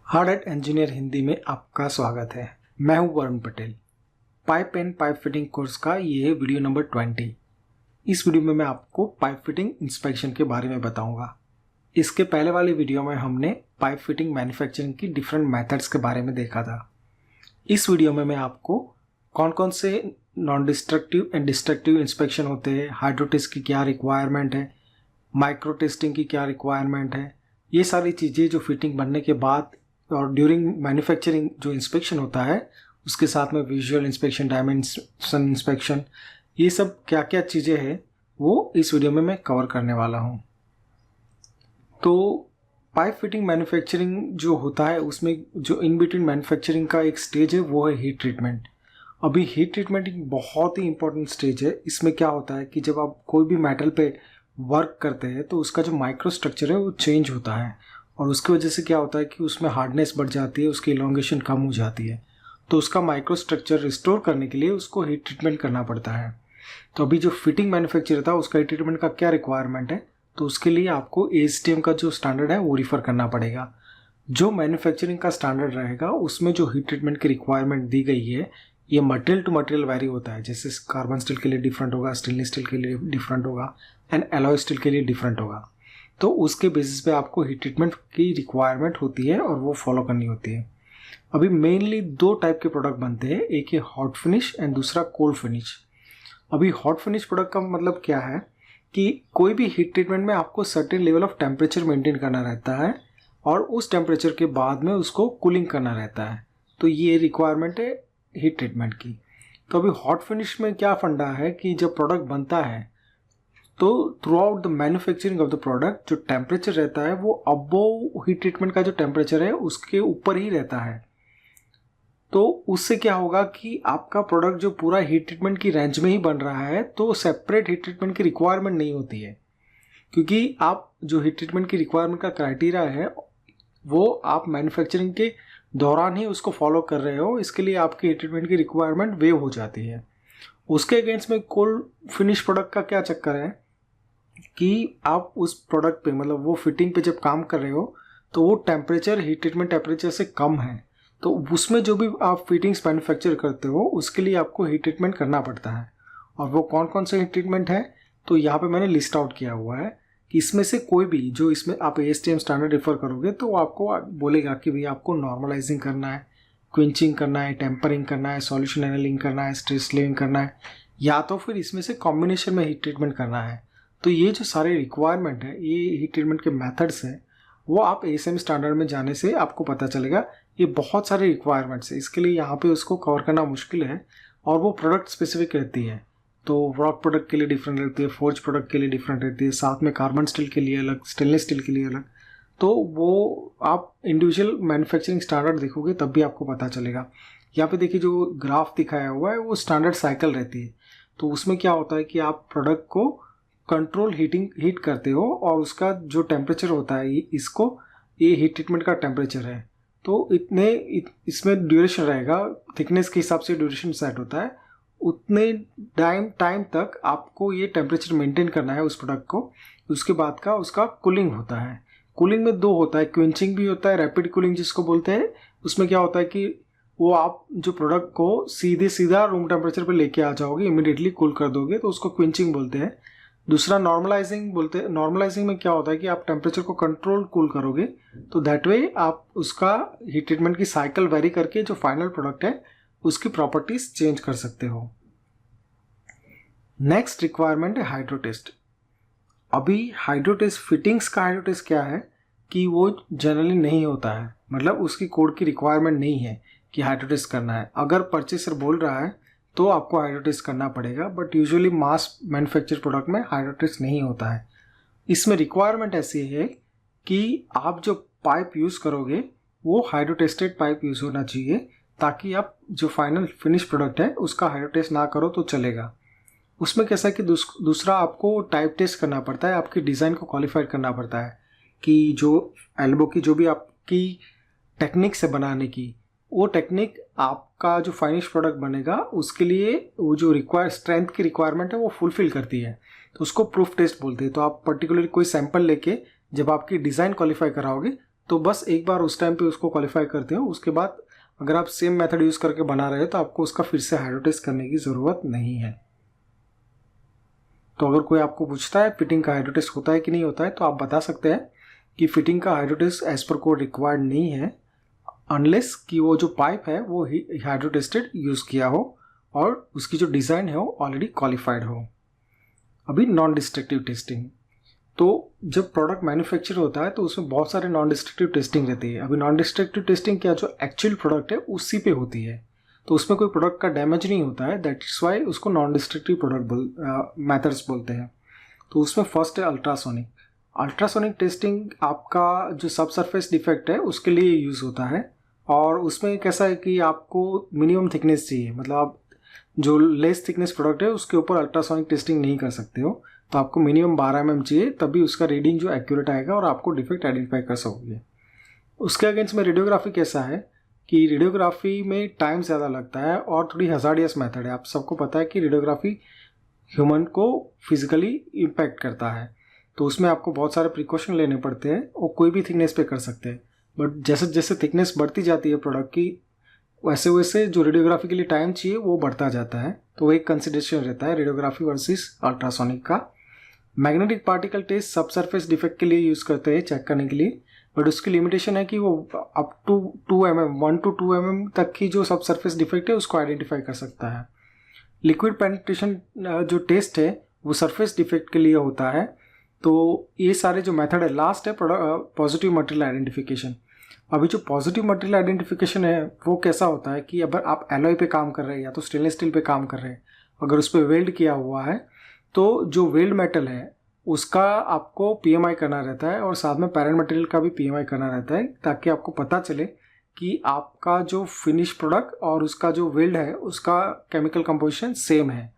Hard at engineer Hindi में आपका स्वागत है। मैं हूं Varun Patel. Pipe and pipe fitting course का ये है वीडियो नंबर 20। इस वीडियो में मैं आपको पाइप फिटिंग इंस्पेक्शन के बारे में बताऊंगा। इसके पहले वाले वीडियो में हमने पाइप फिटिंग मैन्युफैक्चरिंग की डिफरेंट मेथड्स के बारे में देखा था। इस वीडियो में मैं आपको कौन कौन से non destructive and destructive inspection होते हैं, हाइड्रो टेस्ट की क्या रिक्वायरमेंट है, माइक्रो टेस्टिंग की क्या रिक्वायरमेंट है, ये सारी चीज़ें जो फिटिंग बनने के बाद और ड्यूरिंग मैन्युफैक्चरिंग जो इंस्पेक्शन होता है उसके साथ में विजुअल इंस्पेक्शन, डायमेंशन इंस्पेक्शन, ये सब क्या क्या चीज़ें हैं वो इस वीडियो में मैं कवर करने वाला हूँ। तो पाइप फिटिंग मैन्युफैक्चरिंग जो होता है उसमें जो इन बिटवीन मैन्युफैक्चरिंग का एक स्टेज है वो है हीट ट्रीटमेंट। अभी हीट ट्रीटमेंट एक बहुत ही इंपॉर्टेंट स्टेज है। इसमें क्या होता है कि जब आप कोई भी मेटल पे वर्क करते हैं तो उसका जो माइक्रो स्ट्रक्चर है वो चेंज होता है और उसकी वजह से क्या होता है कि उसमें हार्डनेस बढ़ जाती है, उसकी इलोंगेशन कम हो जाती है। तो उसका माइक्रो स्ट्रक्चर रिस्टोर करने के लिए उसको हीट ट्रीटमेंट करना पड़ता है। तो अभी जो फिटिंग मैन्युफैक्चर था उसका हीट ट्रीटमेंट का क्या रिक्वायरमेंट है, तो उसके लिए आपको ASTM का जो स्टैंडर्ड है वो रिफ़र करना पड़ेगा। जो मैन्युफैक्चरिंग का स्टैंडर्ड रहेगा उसमें जो हीट ट्रीटमेंट की रिक्वायरमेंट दी गई है ये मटेरियल टू मटेरियल वैरी होता है। जैसे कार्बन स्टील के लिए डिफरेंट होगा, स्टेनलेस स्टील के लिए डिफरेंट होगा एंड एलॉय स्टील के लिए डिफरेंट होगा। तो उसके बेसिस पे आपको हीट ट्रीटमेंट की रिक्वायरमेंट होती है और वो फॉलो करनी होती है। अभी मेनली दो टाइप के प्रोडक्ट बनते हैं, एक है हॉट फिनिश एंड दूसरा कोल्ड फिनिश। अभी हॉट फिनिश प्रोडक्ट का मतलब क्या है कि कोई भी हीट ट्रीटमेंट में आपको certain level of temperature maintain करना रहता है और उस टेम्परेचर के बाद में उसको कूलिंग करना रहता है। तो ये रिक्वायरमेंट है हीट ट्रीटमेंट की। तो अभी हॉट फिनिश में क्या फंडा है कि जब प्रोडक्ट बनता है तो through out the manufacturing of the product जो टेम्परेचर रहता है वो अबव हीट ट्रीटमेंट का जो टेम्परेचर है उसके ऊपर ही रहता है। तो उससे क्या होगा कि आपका प्रोडक्ट जो पूरा हीट ट्रीटमेंट की रेंज में ही बन रहा है तो सेपरेट हीट ट्रीटमेंट की रिक्वायरमेंट नहीं होती है, क्योंकि आप जो हीट ट्रीटमेंट की रिक्वायरमेंट का क्राइटेरिया है वो आप मैन्युफैक्चरिंग के दौरान ही उसको फॉलो कर रहे हो। इसके लिए आपकी हीट ट्रीटमेंट की रिक्वायरमेंट वेव हो जाती है। उसके अगेंस्ट में कोल्ड फिनिश प्रोडक्ट का क्या चक्कर है कि आप उस प्रोडक्ट पे मतलब वो फिटिंग पे जब काम कर रहे हो तो वो टेम्परेचर हीट ट्रीटमेंट टेम्परेचर से कम है। तो उसमें जो भी आप फिटिंग्स मैन्युफैक्चर करते हो उसके लिए आपको हीट ट्रीटमेंट करना पड़ता है। और वो कौन कौन से हीट ट्रीटमेंट है तो यहाँ पे मैंने लिस्ट आउट किया हुआ है कि इसमें से कोई भी जो इसमें आप ASTM स्टैंडर्ड रेफर करोगे तो आपको बोलेगा कि भाई आपको नॉर्मलाइजिंग करना है, क्विंचिंग करना है, टेम्परिंग करना है, सॉल्यूशन एनालिंग करना है, स्ट्रेस लेविंग करना है, या तो फिर इसमें से कॉम्बिनेशन में हीट ट्रीटमेंट करना है। तो ये जो सारे रिक्वायरमेंट है, ये हीट ट्रीटमेंट के मेथड्स हैं, वो आप ASM स्टैंडर्ड में जाने से आपको पता चलेगा। ये बहुत सारे रिक्वायरमेंट्स है, इसके लिए यहाँ पे उसको कवर करना मुश्किल है और वो प्रोडक्ट स्पेसिफिक रहती है। तो रॉक प्रोडक्ट के लिए डिफरेंट रहती है, फोर्ज प्रोडक्ट के लिए डिफरेंट रहती है, साथ में कार्बन स्टील के लिए अलग, स्टेनलेस स्टील के लिए अलग। तो वो आप इंडिविजुअल मैन्युफैक्चरिंग स्टैंडर्ड देखोगे तब भी आपको पता चलेगा। यहाँ पे देखिए जो ग्राफ दिखाया हुआ है वो स्टैंडर्ड साइकिल रहती है। तो उसमें क्या होता है कि आप प्रोडक्ट को कंट्रोल हीट करते हो और उसका जो टेम्परेचर होता है इसको ये हीट ट्रीटमेंट का टेम्परेचर है। तो इसमें ड्यूरेशन रहेगा, थिकनेस के हिसाब से ड्यूरेशन सेट होता है। उतने टाइम तक आपको ये टेम्परेचर मेंटेन करना है उस प्रोडक्ट को। उसके बाद का उसका कूलिंग होता है। कूलिंग में दो होता है, क्विंचिंग भी होता है, रैपिड कूलिंग जिसको बोलते हैं। उसमें क्या होता है कि वो आप जो प्रोडक्ट को सीधा रूम टेम्परेचर पे लेके आ जाओगे, इमीडिएटली कूल कर दोगे, तो उसको क्विंचिंग बोलते हैं। दूसरा नॉर्मलाइजिंग बोलते हैं। नॉर्मलाइजिंग में क्या होता है कि आप टेम्परेचर को कंट्रोल कूल करोगे, तो दैट वे आप उसका हीट ट्रीटमेंट की साइकिल वेरी करके जो फाइनल प्रोडक्ट है उसकी प्रॉपर्टीज चेंज कर सकते हो। नेक्स्ट रिक्वायरमेंट है हाइड्रो टेस्ट। अभी हाइड्रो टेस्ट फिटिंग्स का हाइड्रो टेस्ट क्या है कि वो जनरली नहीं होता है, मतलब उसकी कोड की रिक्वायरमेंट नहीं है कि हाइड्रो टेस्ट करना है। अगर परचेसर बोल रहा है तो आपको हाइड्रो टेस्ट करना पड़ेगा, but usually mass manufacture product में हाइड्रो टेस्ट नहीं होता है। इसमें रिक्वायरमेंट ऐसी है कि आप जो पाइप यूज़ करोगे वो हाइड्रो टेस्टेड पाइप यूज़ होना चाहिए, ताकि आप जो फाइनल फिनिश प्रोडक्ट है उसका हाइड्रो टेस्ट ना करो तो चलेगा। उसमें कैसा है कि दूसरा आपको टाइप टेस्ट करना पड़ता है, आपकी डिज़ाइन को क्वालिफाइड करना पड़ता है कि जो एल्बो की जो भी आपकी टेक्निक से बनाने की वो टेक्निक आपका जो फाइनिश प्रोडक्ट बनेगा उसके लिए वो जो स्ट्रेंथ की रिक्वायरमेंट है वो फुलफिल करती है। तो उसको प्रूफ टेस्ट बोलते हैं। तो आप पर्टिकुलरली कोई सैंपल लेके जब आपकी डिज़ाइन क्वालिफाई कराओगे तो बस एक बार उस टाइम पे उसको क्वालिफाई करते हो, उसके बाद अगर आप सेम मेथड यूज़ करके बना रहे हो तो आपको उसका फिर से हाइड्रो टेस्ट करने की ज़रूरत नहीं है। तो अगर कोई आपको पूछता है फिटिंग का हाइड्रो टेस्ट होता है कि नहीं होता है, तो आप बता सकते हैं कि फिटिंग का hydro test as per code required नहीं है, अनलेस कि वो जो पाइप है वो हाइड्रो टेस्टेड यूज़ किया हो और उसकी जो डिज़ाइन है वो ऑलरेडी क्वालिफाइड हो। अभी नॉन डिस्ट्रक्टिव टेस्टिंग, तो जब प्रोडक्ट मैन्युफैक्चर होता है तो उसमें बहुत सारे नॉन डिस्ट्रक्टिव टेस्टिंग रहती है। अभी नॉन डिस्ट्रक्टिव टेस्टिंग क्या, जो एक्चुअल प्रोडक्ट है उसी पे होती है, तो उसमें कोई प्रोडक्ट का डैमेज नहीं होता है, दैट इज वाई उसको नॉन डिस्ट्रक्टिव प्रोडक्ट मेथड्स बोलते हैं। तो उसमें फर्स्ट है अल्ट्रासोनिक। अल्ट्रासोनिक टेस्टिंग आपका जो सब सरफेस डिफेक्ट है उसके लिए यूज़ होता है, और उसमें कैसा है कि आपको मिनिमम थिकनेस चाहिए, मतलब आप जो लेस थिकनेस प्रोडक्ट है उसके ऊपर अल्ट्रासोनिक टेस्टिंग नहीं कर सकते हो, तो आपको मिनिमम 12 mm चाहिए, तभी उसका रीडिंग जो एक्यूरेट आएगा और आपको डिफेक्ट आइडेंटिफाई कर सकोगे। उसके अगेंस्ट में रेडियोग्राफी कैसा है कि रेडियोग्राफी में टाइम ज़्यादा लगता है और थोड़ी हजार्डियस मेथड है। आप सबको पता है कि रेडियोग्राफी ह्यूमन को फिजिकली इम्पैक्ट करता है, तो उसमें आपको बहुत सारे प्रिकॉशन लेने पड़ते हैं और कोई भी थिकनेस पे कर सकते हैं, बट जैसे जैसे थिकनेस बढ़ती जाती है प्रोडक्ट की, वैसे वैसे जो रेडियोग्राफी के लिए टाइम चाहिए वो बढ़ता जाता है। तो वो एक कंसिडरेशन रहता है रेडियोग्राफी वर्सेस अल्ट्रासोनिक का। मैग्नेटिक पार्टिकल टेस्ट सब सरफेस डिफेक्ट के लिए यूज़ करते हैं चेक करने के लिए, बट उसकी लिमिटेशन है कि वो up to 2 mm 1 to 2 mm तक की जो सब सरफेस डिफेक्ट है उसको आइडेंटिफाई कर सकता है। लिक्विड पेनिट्रेशन जो टेस्ट है वो सरफेस डिफेक्ट के लिए होता है। तो ये सारे जो मेथड है, लास्ट है पॉजिटिव मटेरियल आइडेंटिफिकेशन। अभी जो पॉजिटिव मटेरियल आइडेंटिफिकेशन है वो कैसा होता है कि अगर आप एलॉय पे काम कर रहे हैं या तो स्टेनलेस स्टील पे काम कर रहे हैं, अगर उस पर वेल्ड किया हुआ है तो जो वेल्ड मेटल है उसका आपको पीएमआई करना रहता है और साथ में पैरेंट मटेरियल का भी पीएमआई करना रहता है, ताकि आपको पता चले कि आपका जो फिनिश प्रोडक्ट और उसका जो वेल्ड है उसका केमिकल कंपोजिशन सेम है।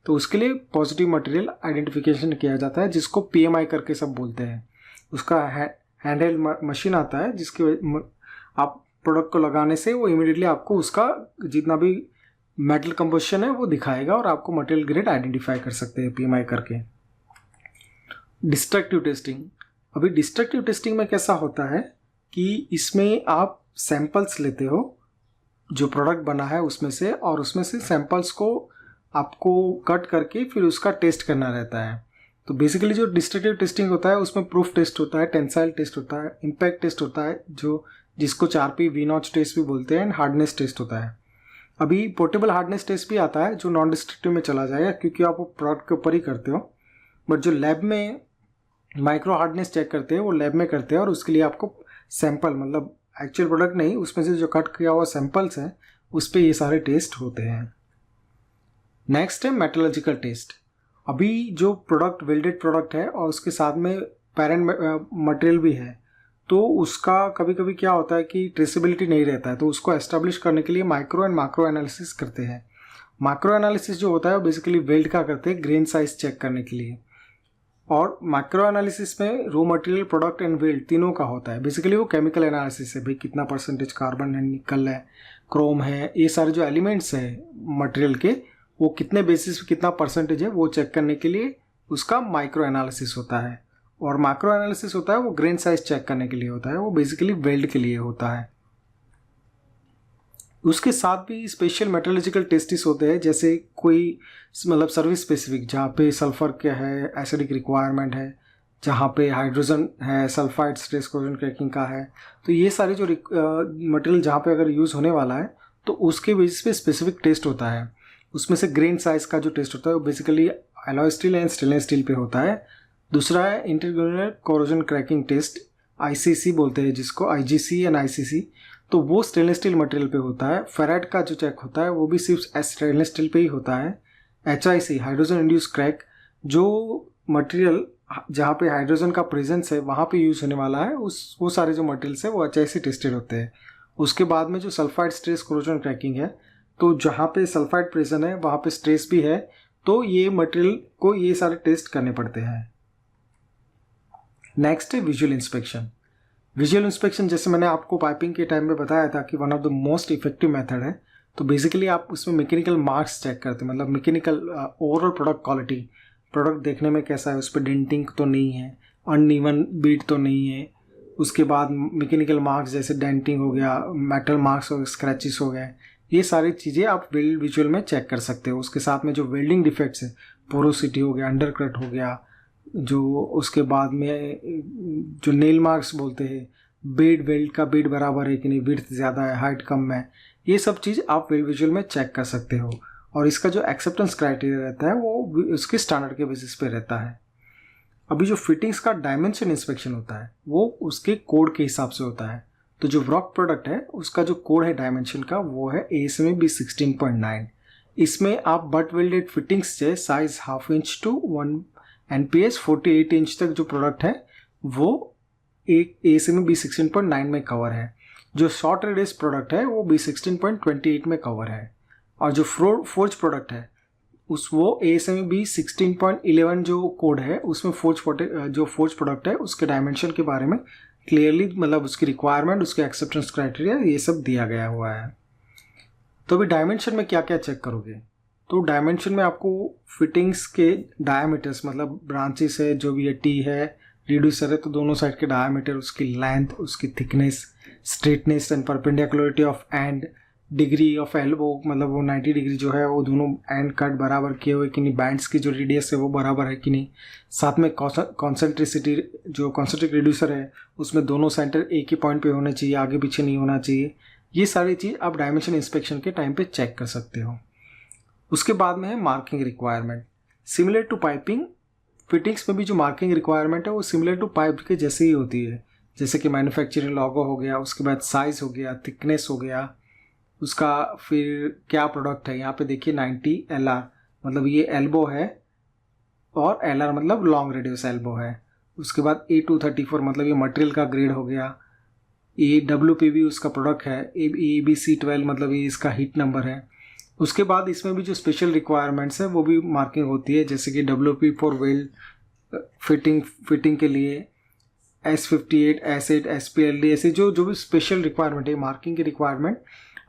तो उसके लिए पॉजिटिव मटेरियल आइडेंटिफिकेशन किया जाता है, जिसको पीएमआई करके सब बोलते हैं। उसका हैंडहेल्ड मशीन आता है जिसके आप प्रोडक्ट को लगाने से वो इमीडिएटली आपको उसका जितना भी मेटल कंपोजिशन है वो दिखाएगा और आपको मटेरियल ग्रेड आइडेंटिफाई कर सकते हैं पीएमआई करके। डिस्ट्रक्टिव टेस्टिंग, अभी डिस्ट्रक्टिव टेस्टिंग में कैसा होता है कि इसमें आप सैंपल्स लेते हो जो प्रोडक्ट बना है उसमें से, और उसमें से सैंपल्स को आपको कट करके फिर उसका टेस्ट करना रहता है। तो बेसिकली जो डिस्ट्रक्टिव टेस्टिंग होता है उसमें प्रूफ टेस्ट होता है, टेंसाइल टेस्ट होता है, इम्पैक्ट टेस्ट होता है जिसको 4P V0 टेस्ट भी बोलते हैं, एंड हार्डनेस टेस्ट होता है। अभी पोर्टेबल हार्डनेस टेस्ट भी आता है जो नॉन डिस्ट्रक्टिव में चला जाएगा, क्योंकि आप वो प्रोडक्ट के ऊपर ही करते हो, बट जो लैब में माइक्रो हार्डनेस चेक करते हैं वो लैब में करते हैं, और उसके लिए आपको सैंपल, मतलब एक्चुअल प्रोडक्ट नहीं, उसमें से जो कट किया हुआ सैंपल्स हैं उस पर ये सारे टेस्ट होते हैं। नेक्स्ट है मेटलर्जिकल टेस्ट। अभी जो प्रोडक्ट वेल्डेड प्रोडक्ट है और उसके साथ में पैरेंट मटेरियल भी है, तो उसका कभी कभी क्या होता है कि ट्रेसेबिलिटी नहीं रहता है, तो उसको एस्टेब्लिश करने के लिए माइक्रो एंड मैक्रो एनालिसिस करते हैं। माइक्रो एनालिसिस जो होता है वो बेसिकली वेल्ड का करते हैं ग्रेन साइज चेक करने के लिए, और माइक्रो एनालिसिस में raw material, product and weld तीनों का होता है। बेसिकली वो केमिकल एनालिसिस है, भाई कितना परसेंटेज कार्बन है, निकल है, क्रोम है, ये सारे जो एलिमेंट्स हैं मटेरियल के वो कितने बेसिस पे कितना परसेंटेज है वो चेक करने के लिए उसका माइक्रो एनालिसिस होता है। और मैक्रो एनालिसिस होता है वो ग्रेन साइज चेक करने के लिए होता है, वो बेसिकली वेल्ड के लिए होता है। उसके साथ भी स्पेशल मेटलर्जिकल टेस्टिस होते हैं, जैसे कोई मतलब सर्विस स्पेसिफिक, जहाँ पे सल्फर क्या है, एसिडिक रिक्वायरमेंट है, जहाँ पे हाइड्रोजन है, सल्फाइड स्ट्रेस कोरोजन क्रैकिंग का है, तो ये सारे जो मटेरियल जहाँ पे अगर यूज़ होने वाला है तो उसके बेसिस पे स्पेसिफिक टेस्ट होता है। उसमें से ग्रेन साइज का जो टेस्ट होता है वो basically alloy steel and stainless steel पे होता है। दूसरा है intergranular corrosion cracking test, ICC बोलते हैं जिसको, IGC एंड ICC, तो वो स्टेनलेस स्टील मटेरियल पे होता है। फेराइट का जो चेक होता है वो भी सिर्फ स्टेनलेस स्टील पे ही होता है। HIC हाइड्रोजन इंड्यूस क्रैक, जो मटेरियल जहाँ पे हाइड्रोजन का प्रेजेंस है वहाँ पे यूज़ होने वाला है, वो सारे जो मटेरियल्स है वो HIC टेस्टेड होते हैं। उसके बाद में जो सल्फाइड स्ट्रेस कोरोजन क्रैकिंग है, तो जहाँ पे सल्फाइड प्रेजेंट है वहाँ पे स्ट्रेस भी है, तो ये मटेरियल को ये सारे टेस्ट करने पड़ते हैं। नेक्स्ट है विजुअल इंस्पेक्शन। विजुअल इंस्पेक्शन जैसे मैंने आपको पाइपिंग के टाइम में बताया था कि one of the most effective method है। तो बेसिकली आप उसमें मैकेनिकल मार्क्स चेक करते हैं, मतलब mechanical overall product quality, product देखने में कैसा है, उस पर डेंटिंग तो नहीं है, अनइवन बीट तो नहीं है, उसके बाद मैकेनिकल मार्क्स जैसे डेंटिंग हो गया, मेटल मार्क्स हो, स्क्रैचेस हो गए, ये सारी चीज़ें आप वेल्ड विजुअल में चेक कर सकते हो। उसके साथ में जो वेल्डिंग डिफेक्ट्स है, पोरोसिटी हो गया, अंडरकट हो गया, जो उसके बाद में जो नेल मार्क्स बोलते हैं, बेड वेल्ड का बेड बराबर है कि नहीं, विड्थ ज़्यादा है, हाइट कम है, ये सब चीज़ आप वेल्ड विजुअल में चेक कर सकते हो। और इसका जो एक्सेप्टेंस क्राइटेरिया रहता है वो उसके स्टैंडर्ड के बेसिस पे रहता है। अभी जो फिटिंग्स का डायमेंशन इंस्पेक्शन होता है वो उसके कोड के हिसाब से होता है। तो जो व्रॉक प्रोडक्ट है उसका जो कोड है डायमेंशन का वो है ASME B16.9। इसमें आप बट वेल्डेड फिटिंग्स से size 1/2 inch to 1 NPS 48 inch तक जो प्रोडक्ट है वो एक ASME B16.9 में कवर है। जो शॉर्ट रेडियस प्रोडक्ट है वो B16.28 में कवर है। और जो फोर्ज प्रोडक्ट है वो ASME B16.11 जो कोड है उसमें जो फोर्ज प्रोडक्ट है उसके डायमेंशन के बारे में क्लियरली, मतलब उसकी रिक्वायरमेंट, उसके एक्सेप्टेंस क्राइटेरिया, ये सब दिया गया हुआ है। तो अभी डायमेंशन में क्या क्या चेक करोगे? तो डायमेंशन में आपको फिटिंग्स के डायमीटर्स, मतलब ब्रांचेस है, जो भी टी है, रिड्यूसर है, तो दोनों साइड के डायमीटर, उसकी लेंथ, उसकी thickness, straightness and perpendicularity of and, degree of elbow, मतलब वो 90 डिग्री जो है वो दोनों एंड कट बराबर किए हुए कि नहीं, बैंड्स की जो रेडियस है वो बराबर है कि नहीं, साथ में कॉन्सेंट्रिसिटी, जो कॉन्सेंट्रिक रिड्यूसर है उसमें दोनों सेंटर एक ही पॉइंट पे होने चाहिए, आगे पीछे नहीं होना चाहिए। ये सारी चीज़ आप डायमेंशन इंस्पेक्शन के टाइम पे चेक कर सकते हो। उसके बाद में है marking requirement. Similar to piping, fittings में भी जो मार्किंग रिक्वायरमेंट है वो सिमिलर टू पाइप के जैसे ही होती है, जैसे कि मैन्युफैक्चरिंग लोगो हो गया, उसके बाद साइज हो गया, थिकनेस हो गया, उसका फिर क्या प्रोडक्ट है। यहाँ पे देखिए 90 LR, मतलब ये एल्बो है, और LR मतलब लॉन्ग रेडियस एल्बो है। उसके बाद A234 मतलब ये मटेरियल का ग्रेड हो गया। AWPB उसका प्रोडक्ट है। ABC12 मतलब ये इसका हीट नंबर है। उसके बाद इसमें भी जो स्पेशल रिक्वायरमेंट्स है वो भी मार्किंग होती है, जैसे कि WP फॉर वेल्ड फिटिंग के लिए, S58, S8, SPLD, ऐसे जो भी स्पेशल रिक्वायरमेंट है, मार्किंग की रिक्वायरमेंट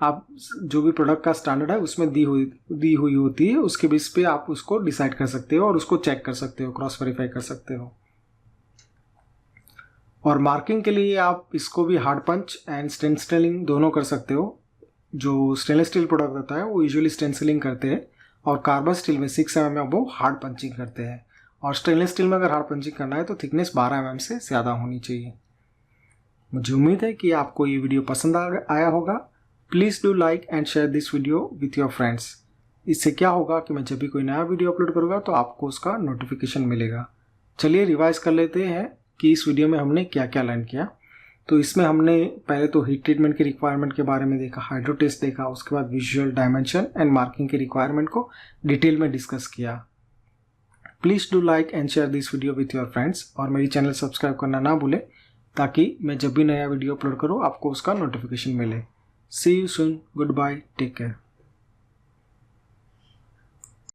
आप जो भी प्रोडक्ट का स्टैंडर्ड है उसमें दी हुई होती है, उसके बेस पे आप उसको डिसाइड कर सकते हो और उसको चेक कर सकते हो, क्रॉस वेरीफाई कर सकते हो। और मार्किंग के लिए आप इसको भी हार्ड पंच एंड स्टेंसिलिंग दोनों कर सकते हो। जो स्टेनलेस स्टील प्रोडक्ट होता है वो यूजुअली स्टेंसिलिंग करते हैं, और कार्बन स्टील में 6 mm में वो हार्ड पंचिंग करते हैं। और स्टेनलेस स्टील में अगर हार्ड पंचिंग करना है तो थिकनेस 12 mm से ज़्यादा होनी चाहिए। मुझे उम्मीद है कि आपको ये वीडियो पसंद आया होगा। Please do like and share this video with your friends. इससे क्या होगा कि मैं जब भी कोई नया वीडियो अपलोड करूँगा तो आपको उसका नोटिफिकेशन मिलेगा। चलिए रिवाइज कर लेते हैं कि इस वीडियो में हमने क्या क्या लर्न किया। तो इसमें हमने पहले तो हीट ट्रीटमेंट की रिक्वायरमेंट के बारे में देखा, हाइड्रो टेस्ट देखा, उसके बाद विजुअल, डायमेंशन एंड मार्किंग की रिक्वायरमेंट को डिटेल में डिस्कस किया। Please do like and share this video with your friends, और मेरी चैनल सब्सक्राइब करना ना भूलें ताकि मैं जब भी नया वीडियो अपलोड करूँ आपको उसका नोटिफिकेशन मिले। See you soon. Goodbye. Take care.